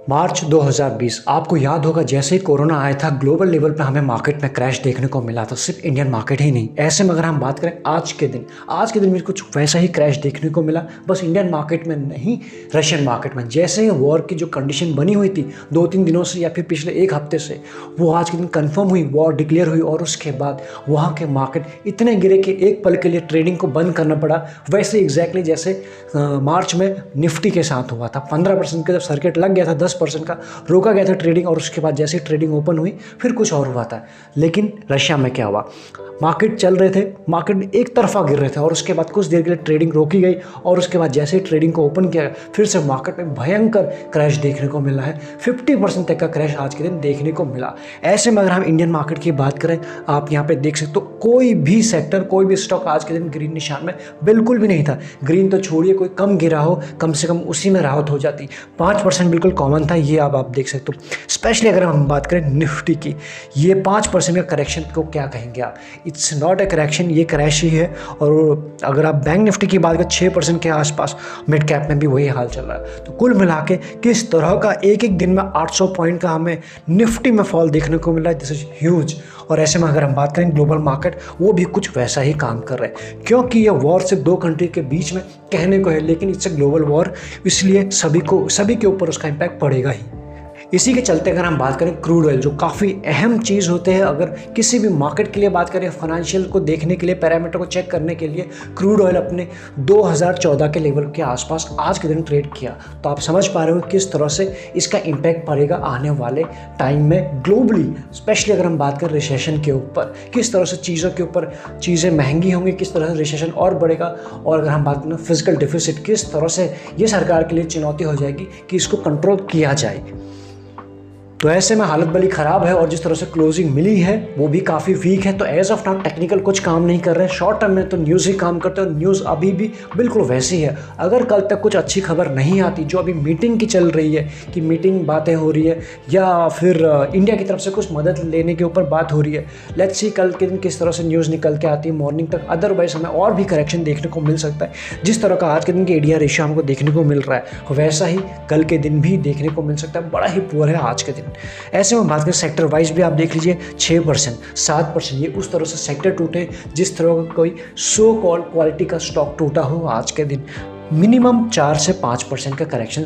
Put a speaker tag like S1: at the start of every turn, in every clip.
S1: मार्च 2020 आपको याद होगा, जैसे ही कोरोना आया था ग्लोबल लेवल पे हमें मार्केट में क्रैश देखने को मिला था, सिर्फ इंडियन मार्केट ही नहीं। ऐसे में अगर हम बात करें आज के दिन में कुछ वैसा ही क्रैश देखने को मिला, बस इंडियन मार्केट में नहीं, रशियन मार्केट में। जैसे ही वॉर की जो कंडीशन बनी हुई थी 2-3 दिनों से या फिर पिछले एक हफ्ते से, वो आज के दिन कन्फर्म हुई, वॉर डिक्लेयर हुई और उसके बाद वहाँ के मार्केट इतने गिरे कि एक पल के लिए ट्रेडिंग को बंद करना पड़ा। वैसे एग्जैक्टली जैसे मार्च में निफ्टी के साथ हुआ था। 15% का जब सर्किट लग गया था, 10% का रोका गया था ट्रेडिंग, और उसके बाद जैसे ट्रेडिंग ओपन हुई फिर कुछ और हुआ था। लेकिन रशिया में क्या हुआ, मार्केट चल रहे थे, मार्केट एक तरफा गिर रहे थे और उसके बाद कुछ देर के लिए ट्रेडिंग रोकी गई और उसके बाद जैसे ही ट्रेडिंग को ओपन किया फिर से मार्केट में भयंकर क्रैश देखने को मिला है। 50% तक का क्रैश आज के दिन देखने को मिला। ऐसे में अगर हम इंडियन मार्केट की बात करें, आप यहाँ पे देख सकते हो कोई भी सेक्टर, कोई भी स्टॉक आज के दिन ग्रीन निशान में बिल्कुल भी नहीं था। ग्रीन तो छोड़िए, कोई कम गिरा हो, कम से कम उसी में राहत हो जाती। 5% बिल्कुल कॉमन था, ये अब आप देख सकते हो। स्पेशली अगर हम बात करें निफ्टी की, ये 5% का करेक्शन को क्या कहेंगे आप? इट्स नॉट ए करेक्शन, ये क्रैश ही है। और अगर आप बैंक निफ्टी की बात करें 6% के आसपास, मिड कैप में भी वही हाल चल रहा है। तो कुल मिला के किस तरह का एक दिन में 800 पॉइंट का हमें निफ्टी में फॉल देखने को मिला है, दिस इज ह्यूज। और ऐसे में अगर हम बात करें ग्लोबल मार्केट, वो भी कुछ वैसा ही काम कर रहे हैं, क्योंकि ये वॉर सिर्फ 2 कंट्री के बीच में कहने को है, लेकिन इट्स ए ग्लोबल वॉर, इसलिए सभी के ऊपर उसका इम्पैक्ट पड़ेगा ही। इसी के चलते अगर हम बात करें क्रूड ऑयल, जो काफ़ी अहम चीज़ होते हैं अगर किसी भी मार्केट के लिए बात करें, फाइनेंशियल को देखने के लिए, पैरामीटर को चेक करने के लिए, क्रूड ऑयल अपने 2014 के लेवल के आसपास आज के दिन ट्रेड किया। तो आप समझ पा रहे हो किस तरह से इसका इम्पैक्ट पड़ेगा आने वाले टाइम में ग्लोबली। स्पेशली अगर हम बात करें रिसेशन के ऊपर, किस तरह से चीज़ों के ऊपर चीज़ें महंगी होंगी, किस तरह से रिसेशन और बढ़ेगा। और अगर हम बात करें फिजिकल डिफिसिट, किस तरह से ये सरकार के लिए चुनौती हो जाएगी कि इसको कंट्रोल किया जाए। तो ऐसे में हालत बड़ी ख़राब है और जिस तरह से क्लोजिंग मिली है वो भी काफ़ी वीक है। तो एज ऑफ नाउ टेक्निकल कुछ काम नहीं कर रहे हैं, शॉर्ट टर्म में तो न्यूज़ ही काम करते हैं। न्यूज़ अभी भी बिल्कुल वैसी है। अगर कल तक कुछ अच्छी खबर नहीं आती, जो अभी मीटिंग की चल रही है कि मीटिंग बातें हो रही है या फिर इंडिया की तरफ से कुछ मदद लेने के ऊपर बात हो रही है, लेट्स सी कल के दिन किस तरह से न्यूज़ निकल के आती है मॉर्निंग तक। अदरवाइज हमें और भी करेक्शन देखने को मिल सकता है। जिस तरह का आज के दिन के एडीआर रेशियो हमको देखने को मिल रहा है, वैसा ही कल के दिन भी देखने को मिल सकता है। बड़ा ही पुअर है आज के दिन। ऐसे में बात करें सेक्टर वाइज भी आप देख लीजिए, 6%, 7%, ये उस तरह से सेक्टर टूटे जिस तरह का कोई सो कॉल्ड क्वालिटी का स्टॉक टूटा हो आज के दिन। मिनिमम 4 से 5% का करेक्शन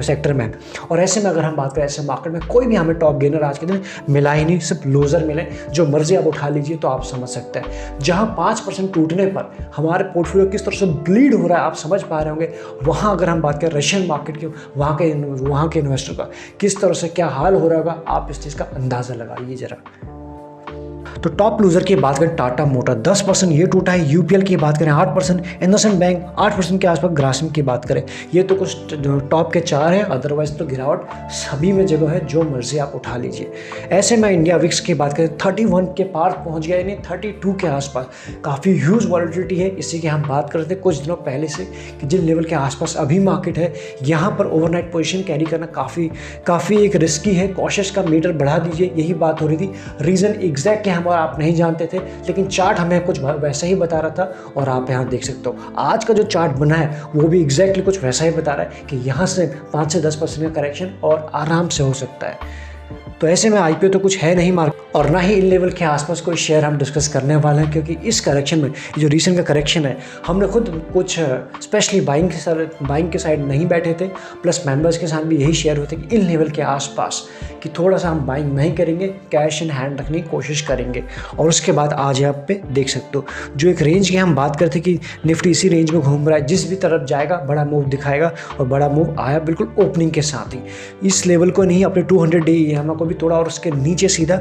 S1: सेक्टर में। और ऐसे में अगर हम बात करें, ऐसे मार्केट में कोई भी हमें टॉप गेनर आज के दिन मिला ही नहीं, सिर्फ लूजर मिले। जो मर्जी आप उठा लीजिए तो आप समझ सकते हैं। जहां 5% टूटने पर हमारे पोर्टफोलियो किस तरह से ब्लीड हो रहा है आप समझ पा रहे होंगे। वहां अगर हम बात करें रशियन मार्केट की, वहाँ के इन्वेस्टर का किस तरह से क्या हाल हो रहा होगा, आप इस चीज़ का अंदाज़ा लगाइए ज़रा। तो टॉप लूजर की बात करें, टाटा मोटर 10% ये टूटा है। यूपीएल की बात करें 8%, इंडसइंड बैंक 8% के आसपास, ग्रासिम की बात करें, ये तो कुछ टॉप के 4 हैं। अदरवाइज तो गिरावट सभी में जगह है, जो मर्जी आप उठा लीजिए। ऐसे में इंडिया विक्स की बात करें 31 के पार पहुंच गया, यानी 32 के आसपास, काफ़ी ह्यूज वॉलिटिलिटी है। इसी की हम बात करते थे कुछ दिनों पहले से कि जिन लेवल के आसपास अभी मार्केट है, यहाँ पर ओवरनाइट पोजीशन कैरी करना काफ़ी एक रिस्की है। कॉशियस का मीटर बढ़ा दीजिए, यही बात हो रही थी। रीज़न एग्जैक्ट क्या आप नहीं जानते थे, लेकिन चार्ट हमें कुछ वैसा ही बता रहा था। और आप यहाँ देख सकते हो आज का जो चार्ट बना है वो भी एग्जैक्टली कुछ वैसा ही बता रहा है कि यहाँ से 5 से 10% का करेक्शन और आराम से हो सकता है। तो ऐसे में आईपीओ तो कुछ है नहीं मार्केट, और ना ही इन लेवल के आसपास कोई शेयर हम डिस्कस करने वाले हैं, क्योंकि इस करेक्शन में जो रीसेंट का करेक्शन है, हमने खुद कुछ स्पेशली बाइंग के साइड नहीं बैठे थे, प्लस मेंबर्स के साथ भी यही शेयर होते कि इन लेवल के आसपास कि थोड़ा सा हम बाइंग नहीं करेंगे, कैश इन हैंड रखने की कोशिश करेंगे। और उसके बाद आज आप पे देख सकते हो जो एक रेंज की हम बात करते कि निफ्टी इसी रेंज में घूम रहा है, जिस भी तरफ जाएगा बड़ा मूव दिखाएगा, और बड़ा मूव आया बिल्कुल ओपनिंग के साथ ही। इस लेवल को नहीं, अपने 200 डे ईएमए को भी तोड़ा और उसके नीचे सीधा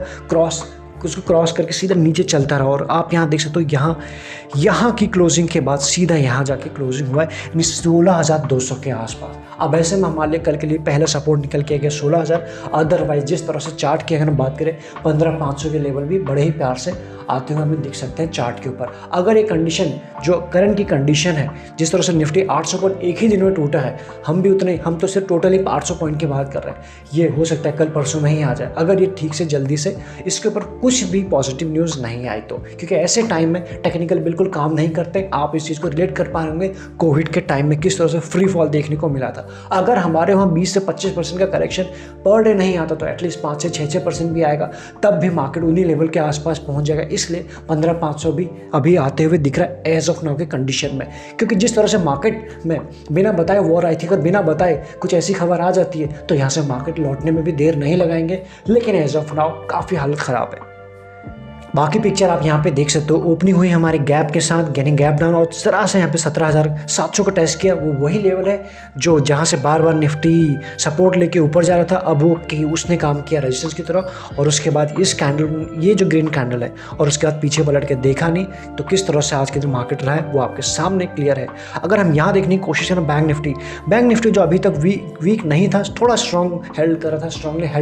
S1: उसको क्रॉस करके सीधा नीचे चलता रहा। और आप यहाँ देख सकते हो यहाँ की क्लोजिंग के बाद सीधा यहाँ जाके क्लोजिंग हुआ है, यानी 16,200 के आसपास। अब ऐसे में हमारे लिए कल के लिए पहला सपोर्ट निकल के गया 16,000। अदरवाइज जिस तरह से चार्ट की अगर हम बात करें 15,500 के लेवल भी बड़े ही प्यार से आते हुए हमें दिख सकते हैं चार्ट के ऊपर। अगर ये कंडीशन जो करंट की कंडीशन है, जिस तरह से निफ्टी 800 पॉइंट एक ही दिन में टूटा है, हम तो सिर्फ टोटली 800 पॉइंट की बात कर रहे हैं। ये हो सकता है कल परसों में ही आ जाए, अगर ये ठीक से जल्दी से इसके ऊपर कुछ भी पॉजिटिव न्यूज़ नहीं आई तो। क्योंकि ऐसे टाइम में टेक्निकल बिल्कुल काम नहीं करते। आप इस चीज़ को रिलेट कर पा होंगे कोविड के टाइम में किस तरह से फ्री फॉल देखने को मिला था। अगर हमारे वहाँ 20 से 25% का करेक्शन पर डे नहीं आता तो एटलीस्ट 5 से 6% भी आएगा, तब भी मार्केट उन्हीं लेवल के आसपास पहुंच जाएगा। इसलिए 15,500 भी अभी आते हुए दिख रहा है एज ऑफ नाउ के कंडीशन में। क्योंकि जिस तरह से मार्केट में बिना बताए वॉर आई थी, अगर बिना बताए कुछ ऐसी खबर आ जाती है तो यहाँ से मार्केट लौटने में भी देर नहीं लगाएंगे। लेकिन एज ऑफ नाउ काफ़ी हालत ख़राब है। बाकी पिक्चर आप यहाँ पे देख सकते हो, ओपनिंग हुई हमारे गैप के साथ, गेनिंग गैप डाउन, और तरह से यहाँ पे 17,700 का टेस्ट किया। वो वही लेवल है जो जहाँ से बार बार निफ्टी सपोर्ट लेके ऊपर जा रहा था। अब वो कि उसने काम किया रेजिस्टेंस की तरह, और उसके बाद इस कैंडल, ये जो ग्रीन कैंडल है, और उसके बाद पीछे पलट के देखा नहीं। तो किस तरह से आज के दिन मार्केट रहा है वो आपके सामने क्लियर है। अगर हम यहाँ देखने की कोशिश करें बैंक निफ्टी जो अभी तक वीक नहीं था, थोड़ा स्ट्रॉन्गली हेल्ड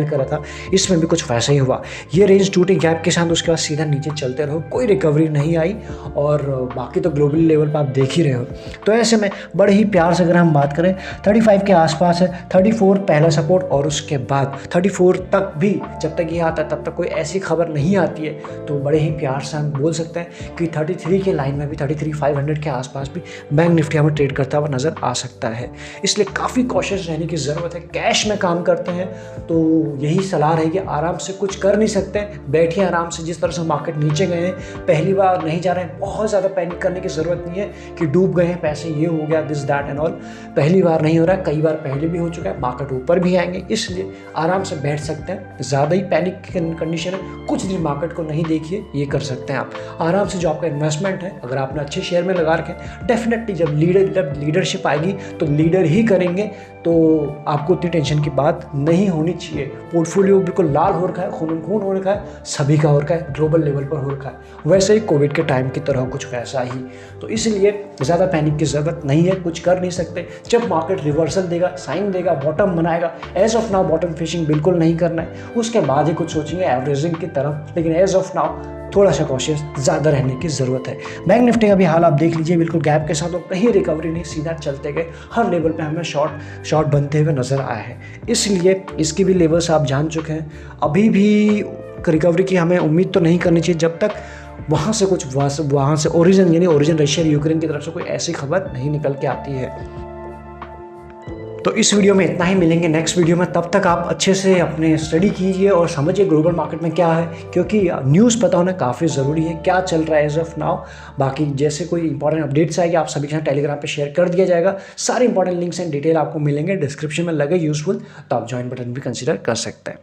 S1: कर रहा था, इसमें भी कुछ वैसा ही हुआ। ये रेंज टूटी गैप के साथ, उसके बाद सीधा नीचे चलते रहो, कोई रिकवरी नहीं आई। और बाकी तो ग्लोबल लेवल पर आप देख ही रहे हो। तो ऐसे में बड़े ही प्यार से अगर हम बात करें, 35 के आसपास है, 34 पहला सपोर्ट, और उसके बाद 34 तक भी जब तक ये आता है तब तक कोई ऐसी खबर नहीं आती है तो बड़े ही प्यार से हम बोल सकते हैं कि 33 के लाइन में भी, 33,500 के आसपास भी बैंक निफ्टी हमें ट्रेड करता हुआ नजर आ सकता है। इसलिए काफ़ी कॉशियस रहने की ज़रूरत है। कैश में काम करते हैं तो यही सलाह रहेगी, आराम से, कुछ कर नहीं सकते, बैठिए आराम से। जिस तरह से मार्केट नीचे गए हैं, पहली बार नहीं जा रहे हैं, बहुत ज़्यादा पैनिक करने की ज़रूरत नहीं है कि डूब गए हैं पैसे, ये हो गया, दिस दैट एंड ऑल। पहली बार नहीं हो रहा है, कई बार पहले भी हो चुका है। मार्केट ऊपर भी आएंगे, इसलिए आराम से बैठ सकते हैं। ज़्यादा ही पैनिक की कंडीशन है, कुछ दिन मार्केट को नहीं देखिए, ये कर सकते हैं आप आराम से। जो आपका इन्वेस्टमेंट है, अगर आपने अच्छे शेयर में लगा रखे, डेफिनेटली जब लीडरशिप आएगी तो लीडर ही करेंगे, तो आपको उतनी टेंशन की बात नहीं होनी चाहिए। पोर्टफोलियो बिल्कुल लाल हो रखा है, खून हो रखा है, सभी का हो रखा है, ग्लोबल लेवल पर हो रखा है, वैसे ही कोविड के टाइम की तरह कुछ वैसा ही। तो इसलिए ज़्यादा पैनिक की ज़रूरत नहीं है, कुछ कर नहीं सकते। जब मार्केट रिवर्सल देगा, साइन देगा, बॉटम बनाएगा, as of now bottom fishing बिल्कुल नहीं करना है, उसके बाद ही कुछ सोचेंगे एवरेजिंग की तरफ। लेकिन एज ऑफ नाउ थोड़ा सा कॉशियस ज़्यादा रहने की ज़रूरत है। बैंक निफ्टी का भी हाल आप देख लीजिए, बिल्कुल गैप के साथ, और कहीं रिकवरी नहीं, सीधा चलते गए। हर लेवल पे हमें शॉर्ट बनते हुए नज़र आए हैं, इसलिए इसकी भी लेवल्स आप जान चुके हैं। अभी भी रिकवरी की हमें उम्मीद तो नहीं करनी चाहिए जब तक वहाँ से ओरिजिन रशिया यूक्रेन की तरफ से कोई ऐसी खबर नहीं निकल के आती है। तो इस वीडियो में इतना ही, मिलेंगे नेक्स्ट वीडियो में। तब तक आप अच्छे से अपने स्टडी कीजिए और समझिए ग्लोबल मार्केट में क्या है, क्योंकि न्यूज़ पता होना काफ़ी ज़रूरी है, क्या चल रहा है एज ऑफ नाउ। बाकी जैसे कोई इंपॉर्टेंट अपडेट्स आएगी आप सभी के साथ टेलीग्राम पे शेयर कर दिया जाएगा। सारे इंपॉर्टेंट लिंक्स एंड डिटेल आपको मिलेंगे डिस्क्रिप्शन में, लगे यूजफुल तो आप ज्वाइन बटन भी कंसिडर कर सकते हैं।